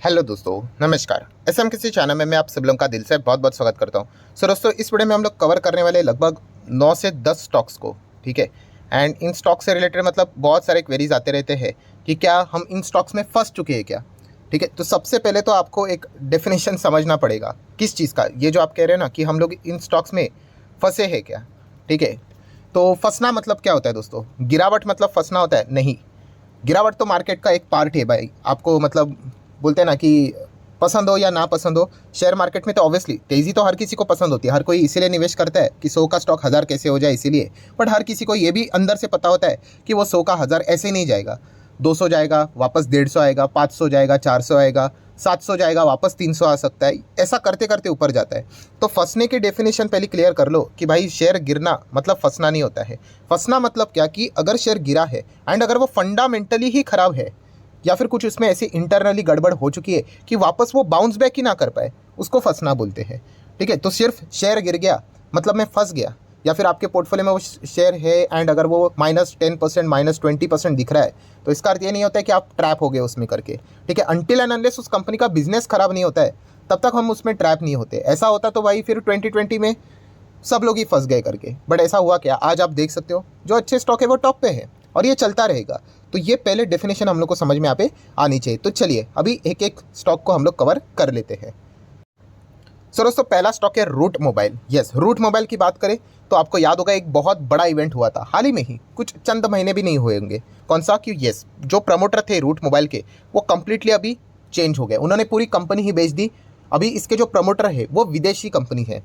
Hello दोस्तों, नमस्कार। SM किसी चैनल में मैं आप सब लोगों का दिल से बहुत बहुत स्वागत करता हूं। सो दोस्तों, इस वीडियो में हम लोग कवर करने वाले लगभग 9 से 10 स्टॉक्स को, ठीक है। एंड इन स्टॉक से रिलेटेड मतलब बहुत सारे क्वेरीज आते रहते हैं कि क्या हम इन स्टॉक्स में फंस चुके हैं क्या, ठीक है। तो सबसे पहले तो आपको एक डेफिनेशन समझना पड़ेगा किस चीज़ का, ये जो आप कह रहे हैं ना कि हम लोग इन स्टॉक्स में फंसे हैं क्या, ठीक है। तो फंसना मतलब क्या होता है दोस्तों? गिरावट मतलब फंसना होता है? नहीं। गिरावट तो मार्केट का एक पार्ट है भाई। आपको मतलब बोलते हैं ना कि पसंद हो या ना पसंद हो, शेयर मार्केट में तो ऑब्वियसली तेज़ी तो हर किसी को पसंद होती है। हर कोई इसीलिए निवेश करता है कि 100 का स्टॉक 1000 कैसे हो जाए, इसीलिए। बट हर किसी को ये भी अंदर से पता होता है कि वो 100 का 1000 ऐसे नहीं जाएगा। 200 जाएगा, वापस 150 आएगा, 500 जाएगा, 400 आएगा, 700 जाएगा, वापस 300 आ सकता है। ऐसा करते करते ऊपर जाता है। तो फंसने की डेफिनेशन पहले क्लियर कर लो कि भाई शेयर गिरना मतलब फंसना नहीं होता है। फंसना मतलब क्या कि अगर शेयर गिरा है एंड अगर वो फंडामेंटली ही खराब है या फिर कुछ उसमें ऐसी इंटरनली गड़बड़ हो चुकी है कि वापस वो बाउंस बैक ही ना कर पाए, उसको फंसना बोलते हैं, ठीक है। तो सिर्फ शेयर गिर गया मतलब मैं फंस गया, या फिर आपके पोर्टफोलियो में वो शेयर है एंड अगर वो -10% -20% दिख रहा है, तो इसका अर्थ ये नहीं होता है कि आप ट्रैप हो गए उसमें करके, ठीक है। अनटिल एंड अनलेस उस कंपनी का बिजनेस खराब नहीं होता है, तब तक हम उसमें ट्रैप नहीं होते। ऐसा होता तो भाई फिर 2020 में सब लोग ही फंस गए करके। बट ऐसा हुआ क्या? आज आप देख सकते हो जो अच्छे स्टॉक है वो टॉप पे है और ये चलता रहेगा। तो ये पहले डेफिनेशन हम लोग को समझ में यहाँ पे आनी चाहिए। तो चलिए अभी एक एक स्टॉक को हम लोग कवर कर लेते हैं। सो दोस्तों, पहला स्टॉक है Route Mobile. Yes, Route Mobile की बात करें तो आपको याद होगा एक बहुत बड़ा इवेंट हुआ था हाल ही में ही, कुछ चंद महीने भी नहीं हुए होंगे। कौन सा? कि यस, जो प्रमोटर थे रूट मोबाइल के वो कंप्लीटली अभी चेंज हो गए। उन्होंने पूरी कंपनी ही बेच दी। अभी इसके जो प्रमोटर है वो विदेशी कंपनी है।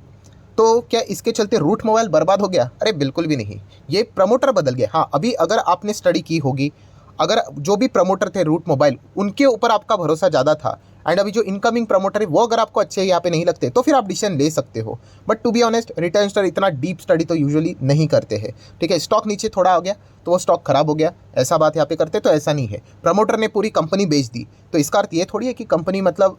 तो क्या इसके चलते रूट मोबाइल बर्बाद हो गया? अरे बिल्कुल भी नहीं, ये प्रमोटर बदल गया। हाँ, अभी अगर आपने स्टडी की होगी, अगर जो भी प्रमोटर थे रूट मोबाइल उनके ऊपर आपका भरोसा ज़्यादा था एंड अभी जो इनकमिंग प्रमोटर है वो अगर आपको अच्छे यहाँ पे नहीं लगते तो फिर आप डिसीजन ले सकते हो। बट टू बी ऑनेस्ट, रिटर्न स्टर इतना डीप स्टडी तो यूजुअली नहीं करते हैं, ठीक है। स्टॉक नीचे थोड़ा आ गया तो वो स्टॉक खराब हो गया, ऐसा बात यहाँ पे करते तो ऐसा नहीं है। प्रमोटर ने पूरी कंपनी बेच दी तो इसका अर्थ ये थोड़ी है कि कंपनी मतलब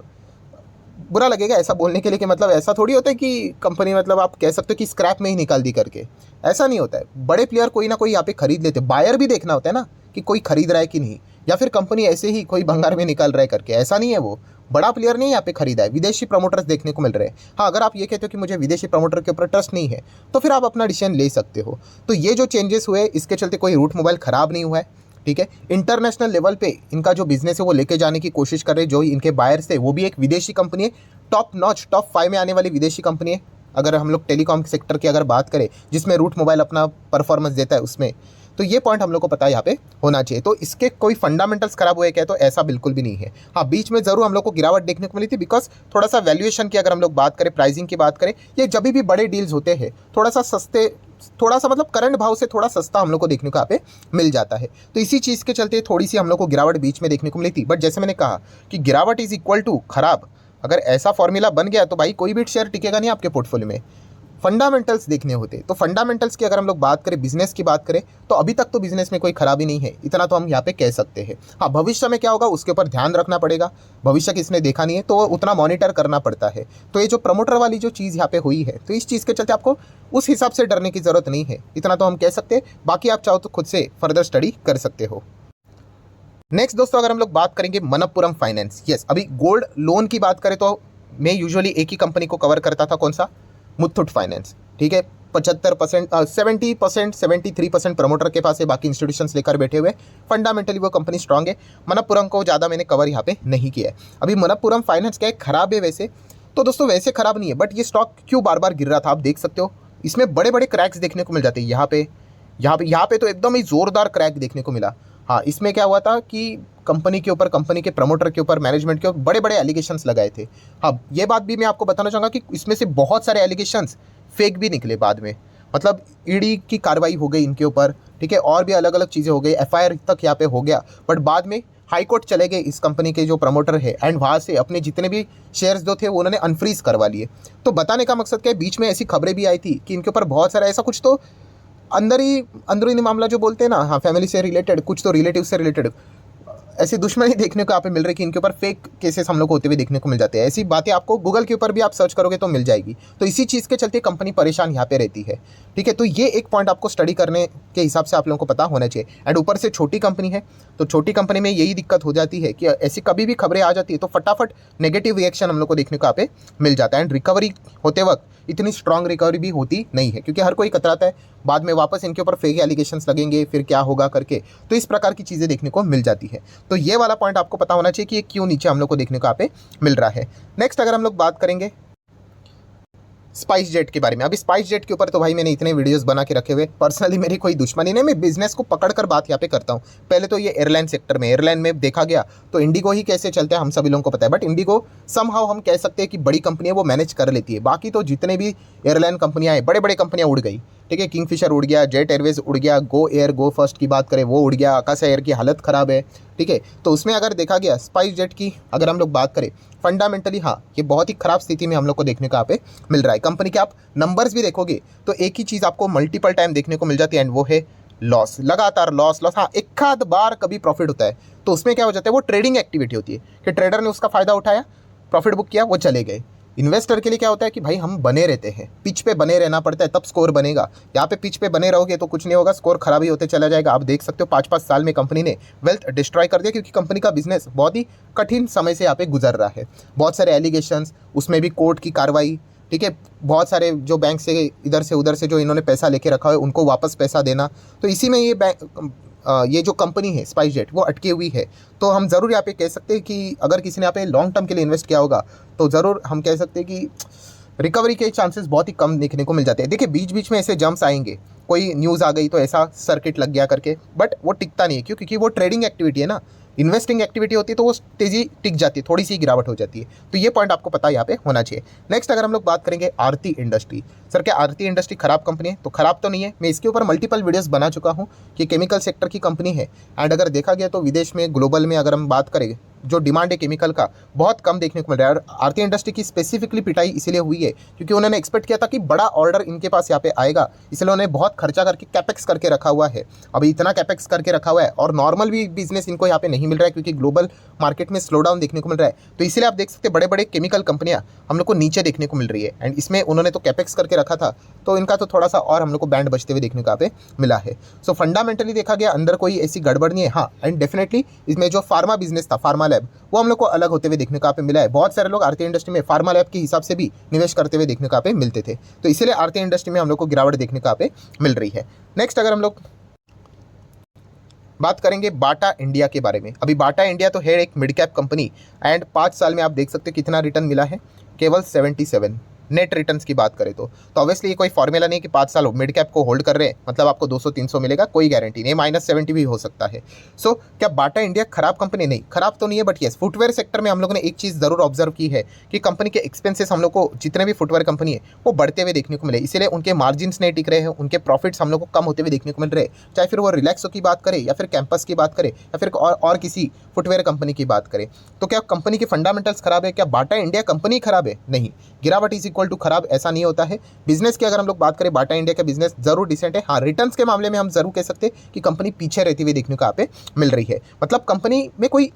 बुरा लगेगा ऐसा बोलने के लिए कि मतलब ऐसा थोड़ी होता है कि कंपनी मतलब आप कह सकते हो कि स्क्रैप में ही निकाल दी करके। ऐसा नहीं होता है। बड़े प्लेयर कोई ना कोई यहाँ पे खरीद लेते, बायर भी देखना होता है ना कि कोई खरीद रहा है कि नहीं, या फिर कंपनी ऐसे ही कोई भंगार में निकाल रहा है करके। ऐसा नहीं है, वो बड़ा प्लेयर नहीं यहाँ पे खरीदा है, विदेशी प्रमोटर्स देखने को मिल रहे हैं। हाँ, अगर आप ये कहते हो कि मुझे विदेशी प्रमोटर के ऊपर ट्रस्ट नहीं है तो फिर आप अपना डिसीजन ले सकते हो। तो ये जो चेंजेस हुए इसके चलते कोई रूट मोबाइल ख़राब नहीं हुआ है, ठीक है। इंटरनेशनल लेवल पे इनका जो बिजनेस है वो लेके जाने की कोशिश कर रहे हैं। जो इनके बायर्स थे वो भी एक विदेशी कंपनी है, टॉप नॉच टॉप 5 में आने वाली विदेशी कंपनी है। अगर हम लोग टेलीकॉम सेक्टर की अगर बात करें जिसमें रूट मोबाइल अपना परफॉर्मेंस देता है उसमें, तो ये पॉइंट हम लोग को पता है यहाँ पे होना चाहिए। तो इसके कोई फंडामेंटल्स खराब हुए क्या? तो ऐसा बिल्कुल भी नहीं है। हाँ, बीच में ज़रूर हम लोग को गिरावट देखने को मिली थी बिकॉज थोड़ा सा वैल्यूएशन की अगर हम लोग बात करें, प्राइसिंग की बात करें, ये जब भी बड़े डील्स होते हैं थोड़ा सा सस्ते, थोड़ा सा मतलब करंट भाव से थोड़ा सस्ता हम लोग को देखने को यहाँ पे मिल जाता है। तो इसी चीज़ के चलते थोड़ी सी हम लोग को गिरावट बीच में देखने को मिली थी। बट जैसे मैंने कहा कि गिरावट इज इक्वल टू खराब। अगर ऐसा फॉर्मूला बन गया तो भाई कोई भी शेयर टिकेगा नहीं आपके पोर्टफोलियो में। फंडामेंटल्स देखने होते। तो फंडामेंटल्स की अगर हम लोग बात करें, बिजनेस की बात करें, तो अभी तक तो बिजनेस में कोई खराबी नहीं है, इतना तो हम यहाँ पे कह सकते हैं। हाँ, भविष्य में क्या होगा उसके ऊपर ध्यान रखना पड़ेगा। भविष्य किसने देखा नहीं है तो उतना मॉनिटर करना पड़ता है। तो ये जो प्रमोटर वाली जो चीज़ यहाँ पे हुई है, तो इस चीज़ के चलते आपको उस हिसाब से डरने की ज़रूरत नहीं है, इतना तो हम कह सकते हैं। बाकी आप चाहो तो खुद से फर्दर स्टडी कर सकते हो। नेक्स्ट दोस्तों, अगर हम लोग बात करेंगे मनप्पुरम फाइनेंस। यस, अभी गोल्ड लोन की बात करें तो मैं यूजुअली एक ही कंपनी को कवर करता था। कौन सा? मुथूट फाइनेंस, ठीक है। 75% 70% 73% प्रमोटर के पास है, बाकी इंस्टीट्यूशंस लेकर बैठे हुए। फंडामेंटली वो कंपनी स्ट्रांग है। मनप्पुरम को ज़्यादा मैंने कवर यहाँ पे नहीं किया है। अभी मनप्पुरम फाइनेंस क्या है, खराब है वैसे तो दोस्तों, वैसे खराब नहीं है। बट ये स्टॉक क्यों बार बार गिर रहा था आप देख सकते हो। इसमें बड़े बड़े क्रैक्स देखने को मिल जाते हैं। यहाँ पे तो एकदम ही ज़ोरदार क्रैक देखने को मिला। हाँ, इसमें क्या हुआ था कि कंपनी के ऊपर, कंपनी के प्रमोटर के ऊपर, मैनेजमेंट के ऊपर बड़े बड़े एलिगेशंस लगाए थे। हाँ, ये बात भी मैं आपको बताना चाहूँगा कि इसमें से बहुत सारे एलिगेशंस फेक भी निकले बाद में। मतलब ईडी की कार्रवाई हो गई इनके ऊपर, ठीक है, और भी अलग अलग चीज़ें हो गई, एफआईआर तक यहाँ पे हो गया। बट बाद में हाई कोर्ट चले गए इस कंपनी के जो प्रमोटर है एंड वहाँ से अपने जितने भी शेयर्स जो थे वो उन्होंने अनफ्रीज करवा लिए। तो बताने का मकसद क्या है, बीच में ऐसी खबरें भी आई थी कि इनके ऊपर बहुत सारा ऐसा कुछ तो अंदरूनी मामला जो बोलते हैं ना, हाँ, फैमिली से रिलेटेड, कुछ तो रिलेटिव से रिलेटेड ऐसी दुश्मनी देखने को यहाँ पे मिल रही है कि इनके ऊपर फेक केसेस हम लोग को होते हुए देखने को मिल जाते हैं। ऐसी बातें आपको गूगल के ऊपर भी आप सर्च करोगे तो मिल जाएगी। तो इसी चीज़ के चलते कंपनी परेशान यहाँ पे रहती है, ठीक है। तो ये एक पॉइंट आपको स्टडी करने के हिसाब से आप लोगों को पता होना चाहिए। एंड ऊपर से छोटी कंपनी है, तो छोटी कंपनी में यही दिक्कत हो जाती है कि ऐसी कभी भी खबरें आ जाती है तो फटाफट नेगेटिव रिएक्शन हम लोग को देखने को यहाँ पे मिल जाता है। एंड रिकवरी होते वक्त इतनी स्ट्रांग रिकवरी भी होती नहीं है, क्योंकि हर कोई कतराता है बाद में वापस इनके ऊपर फेक एलिगेशंस लगेंगे, फिर क्या होगा करके। तो इस प्रकार की चीज़ें देखने को मिल जाती है। तो ये वाला पॉइंट आपको पता होना चाहिए कि ये क्यों नीचे हम लोग को देखने को यहाँ पे मिल रहा है। नेक्स्ट अगर हम लोग बात करेंगे स्पाइस जेट के बारे में। अभी स्पाइस जेट के ऊपर तो भाई मैंने इतने वीडियोस बना के रखे हुए, पर्सनली मेरी कोई दुश्मनी नहीं, मैं बिजनेस को पकड़ कर बात यहाँ पे करता हूँ। पहले तो ये एयरलाइन सेक्टर में, एयरलाइन में देखा गया तो इंडिगो ही कैसे चलता है हम सभी लोगों को पता है, बट इंडिगो समहाउ हम कह सकते हैं कि बड़ी कंपनी है, वो मैनेज कर लेती है। बाकी तो जितने भी एयरलाइन कंपनियाँ हैं, बड़े बड़े कंपनियाँ उड़ गई, ठीक है। किंगफिशर उड़ गया, जेट एयरवेज उड़ गया, गो एयर गो फर्स्ट की बात करें वो उड़ गया, आकाश एयर की हालत ख़राब है, ठीक है। तो उसमें अगर देखा गया स्पाइस जेट की अगर हम लोग बात करें फंडामेंटली, हाँ ये बहुत ही ख़राब स्थिति में हम लोग को देखने को यहाँ पे मिल रहा है। कंपनी के आप नंबर्स भी देखोगे तो एक ही चीज़ आपको मल्टीपल टाइम देखने को मिल जाती है, एंड वो है लॉस, लगातार लॉस लॉस। हाँ एक आध बार कभी प्रॉफिट होता है तो उसमें क्या हो जाता है, वो ट्रेडिंग एक्टिविटी होती है कि ट्रेडर ने उसका फ़ायदा उठाया, प्रॉफिट बुक किया, वो चले गए। इन्वेस्टर के लिए क्या होता है कि भाई हम बने रहते हैं, पिच पे बने रहना पड़ता है तब स्कोर बनेगा। यहाँ पे पिच पे बने रहोगे तो कुछ नहीं होगा, स्कोर खराब ही होते चला जाएगा। आप देख सकते हो 5-5 साल में कंपनी ने वेल्थ डिस्ट्रॉय कर दिया, क्योंकि कंपनी का बिजनेस बहुत ही कठिन समय से यहाँ पे गुजर रहा है। बहुत सारे एलिगेशंस, उसमें भी कोर्ट की कार्रवाई, ठीक है। बहुत सारे जो बैंक से इधर से उधर से जो इन्होंने पैसा लेके रखा है उनको वापस पैसा देना, तो इसी में ये जो कंपनी है स्पाइस जेट वो अटकी हुई है। तो हम ज़रूर यहाँ पे कह सकते हैं कि अगर किसी ने यहाँ पे लॉन्ग टर्म के लिए इन्वेस्ट किया होगा तो ज़रूर हम कह सकते हैं कि रिकवरी के चांसेस बहुत ही कम देखने को मिल जाते हैं। देखिए बीच बीच में ऐसे जंप्स आएंगे, कोई न्यूज़ आ गई तो ऐसा सर्किट लग गया करके, बट वो टिकता नहीं है। क्यों? क्योंकि वो ट्रेडिंग एक्टिविटी है ना, इन्वेस्टिंग एक्टिविटी होती है तो वो तेज़ी टिक जाती है, थोड़ी सी गिरावट हो जाती है। तो ये पॉइंट आपको पता यहाँ पे होना चाहिए। नेक्स्ट अगर हम लोग बात करेंगे आरती इंडस्ट्री। सर क्या आरती इंडस्ट्री खराब कंपनी है? तो खराब तो नहीं है, मैं इसके ऊपर मल्टीपल वीडियोस बना चुका हूँ कि केमिकल सेक्टर की कंपनी है। एंड अगर देखा गया तो विदेश में, ग्लोबल में अगर हम बात करें, जो डिमांड है केमिकल का बहुत कम देखने को मिल रहा है। और आरती इंडस्ट्री की स्पेसिफिकली पिटाई इसीलिए हुई है क्योंकि उन्होंने एक्सपेक्ट किया था कि बड़ा ऑर्डर इनके पास यहाँ पे आएगा, इसलिए उन्होंने बहुत खर्चा करके कैपेक्स करके रखा हुआ है। अभी इतना कैपेक्स करके रखा हुआ है और नॉर्मल भी बिजनेस इनको यहाँ पे नहीं मिल रहा है, क्योंकि ग्लोबल मार्केट में स्लो डाउन देखने को मिल रहा है। तो इसीलिए आप देख सकते हैं बड़े बड़े केमिकल कंपनियां हम लोग को नीचे देखने को मिल रही है। एंड इसमें उन्होंने तो कैपेक्स करके रखा था, तो इनका तो थोड़ा सा और हम लोग को बैंड बजते हुए देखने को यहाँ पे मिला है। सो फंडामेंटली देखा गया अंदर कोई ऐसी गड़बड़ नहीं है। हाँ एंड डेफिनेटली इसमें जो फार्मा बिजनेस था, फार्मा लैब, वो हम लोग को अलग होते हुए देखने को यहाँ पे मिला है। बहुत सारे लोग आरती इंडस्ट्री में फार्मा लैब के हिसाब से भी निवेश करते हुए देखने को यहाँ पे मिलते थे, तो इसीलिए आरती इंडस्ट्री में हम लोग को गिरावट देखने को यहाँ पे मिल रही है। नेक्स्ट अगर हम लोग बात करेंगे बाटा इंडिया के बारे में। अभी बाटा इंडिया तो है एक मिड कैप कंपनी, एंड 5 साल में आप देख सकते हैं कितना रिटर्न मिला है, केवल 77 नेट रिटर्न्स की बात करें तो ऑब्वियसली ये कोई फॉर्मूला नहीं कि 5 साल मिड कैप को होल्ड कर रहे हैं मतलब आपको 200-300 मिलेगा, कोई गारंटी नहीं, -70 भी हो सकता है। सो क्या बाटा इंडिया खराब कंपनी? नहीं, खराब तो नहीं है, बट येस फुटवेयर सेक्टर में हम लोगों ने एक चीज़ ज़रूर ऑब्जर्व की है कि कंपनी के एक्सपेंसेस हम लोग को, जितने भी फुटवेयर कंपनी है वो बढ़ते हुए देखने को मिले, इसलिए उनके मार्जिन्स नहीं टिक रहे हैं, उनके प्रॉफिट्स हम लोग को कम होते हुए देखने को मिल रहे हैं। चाहे फिर वो रिलैक्सो की बात करें या फिर कैंपस की बात करें या फिर और किसी फुटवेयर कंपनी की बात करें। तो क्या कंपनी के फंडामेंटल्स खराब है? क्या बाटा इंडिया कंपनी खराब है? नहीं, गिरावट इज इक्वल टू खराब ऐसा नहीं होता है। बिजनेस की अगर हम लोग बात करें, बाटा इंडिया का बिजनेस जरूर डिसेंट है। हाँ रिटर्न्स के मामले में हम जरूर कह सकते हैं कि कंपनी पीछे रहती हुई देखने को यहाँ पे मिल रही है, मतलब कंपनी में कोई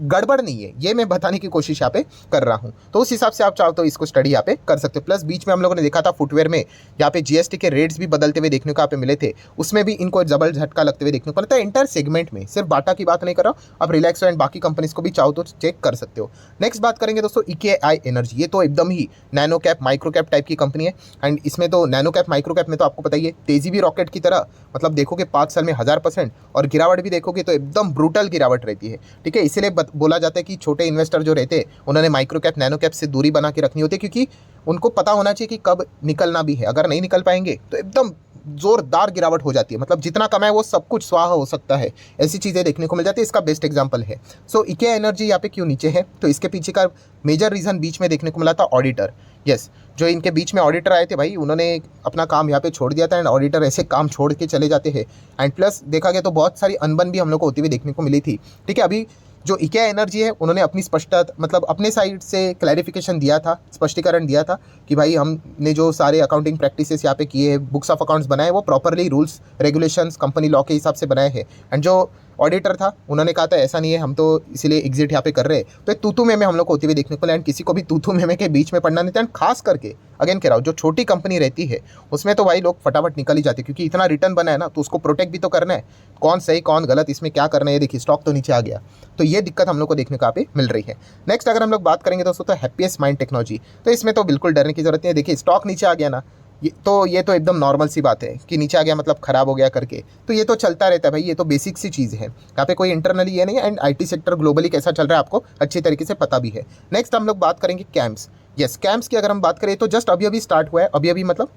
गड़बड़ नहीं है, ये मैं बताने की कोशिश यहाँ पे कर रहा हूँ। तो उस हिसाब से आप चाहो तो इसको स्टडी यहाँ पे कर सकते हो। प्लस बीच में हम लोगों ने देखा था फुटवेयर में यहाँ पे जीएसटी के रेट्स भी बदलते हुए देखने को यहाँ पे मिले थे, उसमें भी इनको जबल झटका लगते हुए देखने को मिलता है इंटर सेगमेंट में। सिर्फ बाटा की बात नहीं कर रहा हूँ, आप रिलैक्सो एंड बाकी कंपनीज को भी चाहो तो चेक कर सकते हो। नेक्स्ट बात करेंगे दोस्तों इकेआई एनर्जी। ये तो एकदम ही nano cap micro cap type की कंपनी है, एंड इसमें तो नैनो कैप माइक्रो कैप में तो आपको बताइए तेजी भी रॉकेट की तरह, मतलब देखोगे 5 साल में 1000%, और गिरावट भी देखोगे तो एकदम ब्रूटल गिरावट रहती है, ठीक है। इसीलिए बोला जाता है कि छोटे इन्वेस्टर जो रहते हैं उन्होंने माइक्रो कैप नैनो कैप से दूरी बना के रखनी होती है, क्योंकि उनको पता होना चाहिए कि कब निकलना भी है। अगर नहीं निकल पाएंगे तो एकदम जोरदार गिरावट हो जाती है, मतलब जितना कमाए वो सब कुछ स्वाहा हो सकता है, ऐसी चीज़ें देखने को मिल जाती है। इसका बेस्ट एग्जांपल है। सो इकेआ एनर्जी यहाँ पे क्यों नीचे है, तो इसके पीछे का मेजर रीज़न बीच में देखने को मिला था ऑडिटर। यस, जो इनके बीच में ऑडिटर आए थे भाई, उन्होंने अपना काम यहाँ पे छोड़ दिया था, एंड ऑडिटर ऐसे काम छोड़ के चले जाते हैं। एंड प्लस देखा गया तो बहुत सारी अनबन भी हम लोग को होती हुई देखने को मिली थी, ठीक है। अभी जो इकेआ एनर्जी है उन्होंने अपनी स्पष्टता, मतलब अपने साइड से क्लैरिफिकेशन दिया था, स्पष्टीकरण दिया था कि भाई हमने जो सारे अकाउंटिंग प्रैक्टिसेस यहाँ पे किए हैं, बुक्स ऑफ अकाउंट्स बनाए, वो properly rules regulations company law के हिसाब से बनाए हैं। एंड जो ऑडिटर था, उन्होंने कहा था ऐसा नहीं है, हम तो इसीलिए एग्जिट यहाँ पे कर रहे हैं। तो तू में हम लोग को होती हुई देखने को मिला, एंड किसी को भी तू में के बीच में पड़ना नहीं था। एंड खास करके अगेन कह रहा हूँ, जो छोटी कंपनी रहती है उसमें तो भाई लोग फटाफट निकल ही जाते, क्योंकि इतना रिटर्न बना है ना, तो उसको प्रोटेक्ट भी तो करना है, कौन सही कौन गलत, इसमें क्या करना है। ये देखिए स्टॉक तो नीचे आ गया, तो ये दिक्कत हम लोग को देखने को यहाँ पे मिल रही है। नेक्स्ट अगर हम लोग बात करेंगे दोस्तों, तो हैप्पीएस्ट माइंड टेक्नोलॉजी, तो इसमें तो बिल्कुल डरने की जरूरत नहीं है। देखिए स्टॉक नीचे आ गया ना, ये तो एकदम नॉर्मल सी बात है कि नीचे आ गया मतलब खराब हो गया करके, तो ये तो चलता रहता है भाई, ये तो बेसिक सी चीज़ है, यहाँ पे कोई इंटरनली ये नहीं है। एंड आईटी सेक्टर ग्लोबली कैसा चल रहा है आपको अच्छी तरीके से पता भी है। नेक्स्ट हम लोग बात करेंगे कैम्स। यस, कैम्स की अगर हम बात करें तो जस्ट अभी अभी स्टार्ट हुआ है, अभी मतलब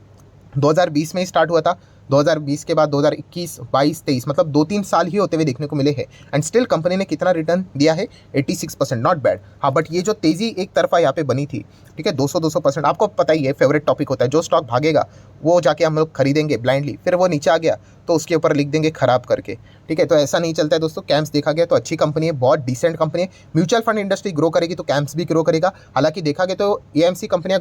2020 में ही स्टार्ट हुआ था। 2020 के बाद 2021, 22, 23 मतलब 2-3 साल ही होते हुए देखने को मिले हैं। एंड स्टिल कंपनी ने कितना रिटर्न दिया है, 86%, नॉट बैड। हाँ, बट ये जो तेज़ी एक तरफा यहाँ पे बनी थी, ठीक है, 200-200%, आपको पता ही है फेवरेट टॉपिक होता है, जो स्टॉक भागेगा वो जाके हम लोग खरीदेंगे ब्लाइंडली, फिर वो नीचे आ गया तो उसके ऊपर लिख देंगे खराब करके, ठीक है। तो ऐसा नहीं चलता है दोस्तों। कैम्स देखा गया तो अच्छी कंपनी है, बहुत डिसेंट कंपनी है। म्यूचुअल फंड इंडस्ट्री ग्रो करेगी तो कैम्स भी ग्रो करेगा। हालांकि देखा गया तो एएमसी कंपनियां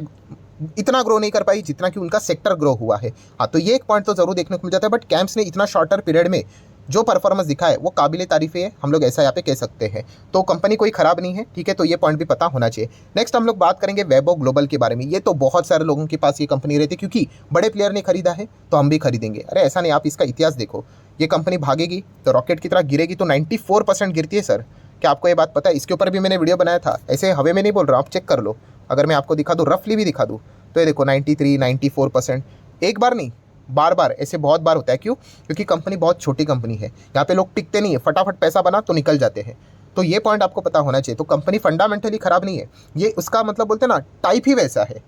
इतना ग्रो नहीं कर पाई जितना कि उनका सेक्टर ग्रो हुआ है। हाँ, तो ये एक पॉइंट तो जरूर देखने को मिल जाता है, बट कैम्स ने इतना शॉर्टर पीरियड में जो परफॉर्मेंस दिखा है वो काबिले तारीफ है, हम लोग ऐसा यहाँ पे कह सकते हैं। तो कंपनी कोई खराब नहीं है, ठीक है, तो ये पॉइंट भी पता होना चाहिए। नेक्स्ट हम लोग बात करेंगे वेबो ग्लोबल के बारे में। ये तो बहुत सारे लोगों के पास ये कंपनी रहती है, क्योंकि बड़े प्लेयर ने खरीदा है तो हम भी खरीदेंगे। अरे ऐसा नहीं, आप इसका इतिहास देखो, ये कंपनी भागेगी तो रॉकेट की तरह गिरेगी तो 94% गिरती है सर। क्या आपको ये बात पता है? इसके ऊपर भी मैंने वीडियो बनाया था, ऐसे हवे में नहीं बोल रहा हूँ, आप चेक कर लो। अगर मैं आपको दिखा दूँ, रफली भी दिखा दूँ, तो ये देखो 93, 94%, एक बार नहीं बार बार, ऐसे बहुत बार होता है। क्यों? क्योंकि कंपनी बहुत छोटी कंपनी है, यहाँ पे लोग टिकते नहीं है, फटाफट पैसा बना तो निकल जाते हैं। तो ये पॉइंट आपको पता होना चाहिए। तो कंपनी फंडामेंटली खराब नहीं है, ये उसका मतलब बोलते हैं ना, टाइप ही वैसा है।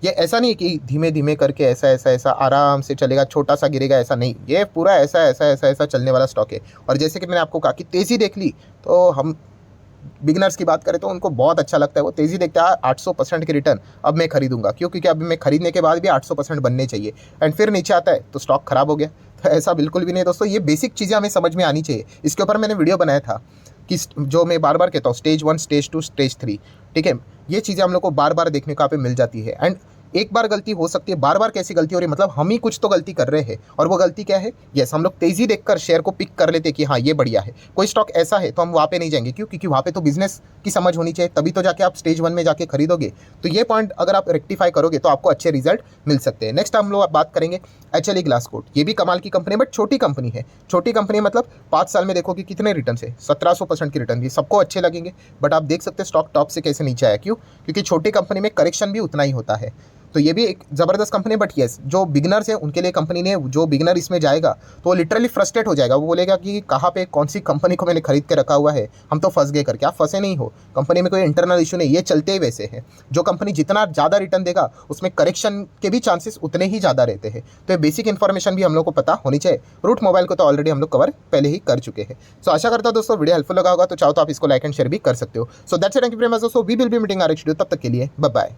ये ऐसा नहीं कि धीमे धीमे करके ऐसा ऐसा ऐसा आराम से चलेगा, छोटा सा गिरेगा, ऐसा नहीं, ये पूरा ऐसा ऐसा ऐसा ऐसा चलने वाला स्टॉक है। और जैसे कि मैंने आपको कहा कि तेज़ी देख ली, तो हम बिगनर्स की बात करें तो उनको बहुत अच्छा लगता है, वो तेज़ी देखता है 800% की रिटर्न, अब मैं खरीदूंगा। क्यों? क्योंकि अभी मैं खरीदने के बाद भी 800% बनने चाहिए, एंड फिर नीचे आता है तो स्टॉक खराब हो गया। तो ऐसा बिल्कुल भी नहीं दोस्तों, ये बेसिक चीज़ें हमें समझ में आनी चाहिए। इसके ऊपर मैंने वीडियो बनाया था कि जो मैं बार बार कहता हूँ, स्टेज 1, स्टेज 2, स्टेज 3, ठीक है, ये चीज़ें हम लोग को बार बार देखने को यहाँ पे मिल जाती है। एंड एक बार गलती हो सकती है, बार बार कैसी गलती हो रही है, मतलब हम ही कुछ तो गलती कर रहे हैं। और वो गलती क्या है? यस, हम लोग तेज़ी देखकर शेयर को पिक कर लेते कि हाँ ये बढ़िया है। कोई स्टॉक ऐसा है तो हम वहाँ पे नहीं जाएंगे। क्यों? क्योंकि वहाँ पे तो बिजनेस की समझ होनी चाहिए, तभी तो जाके आप स्टेज 1 में जाके खरीदोगे। तो ये पॉइंट अगर आप रेक्टिफाई करोगे तो आपको अच्छे रिजल्ट मिल सकते हैं। नेक्स्ट हम लोग बात करेंगे HLE ग्लासकोट। ये भी कमाल की कंपनी है, बट छोटी कंपनी है। छोटी कंपनी मतलब 5 साल में देखोगे कितने रिटर्न है, 1700% की रिटर्न भी सबको अच्छे लगेंगे। बट आप देख सकते हैं स्टॉक टॉप से कैसे नीचे आया। क्यों? क्योंकि छोटी कंपनी में करेक्शन भी उतना ही होता है। तो ये भी एक ज़बरदस्त कंपनी है। बट येस, जो बिगनर्स है उनके लिए कंपनी ने, जो बिगनर इसमें जाएगा तो वो लिटरली फ्रस्ट्रेट हो जाएगा। वो बोलेगा कि कहाँ पे कौन सी कंपनी को मैंने खरीद के रखा हुआ है, हम तो फंस गए करके। आप फंसे नहीं हो, कंपनी में कोई इंटरनल इशू नहीं, ये चलते ही वैसे हैं। जो कंपनी जितना ज़्यादा रिटर्न देगा उसमें करेक्शन के भी चांसेस उतने ही ज़्यादा रहते हैं। तो ये बेसिक इन्फॉर्मेशन भी हम लोग को पता होनी चाहिए। रूट मोबाइल को तो ऑलरेडी हम लोग कवर पहले ही कर चुके हैं। सो आशा करता हूं दोस्तों वीडियो हेल्पफुल लगा होगा, तो चाहो तो आप इसको लाइक एंड शेयर भी कर सकते हो। So that's it, thank you very much दोस्तों, we will be meeting our next video, तब तक के लिए बाय बाय।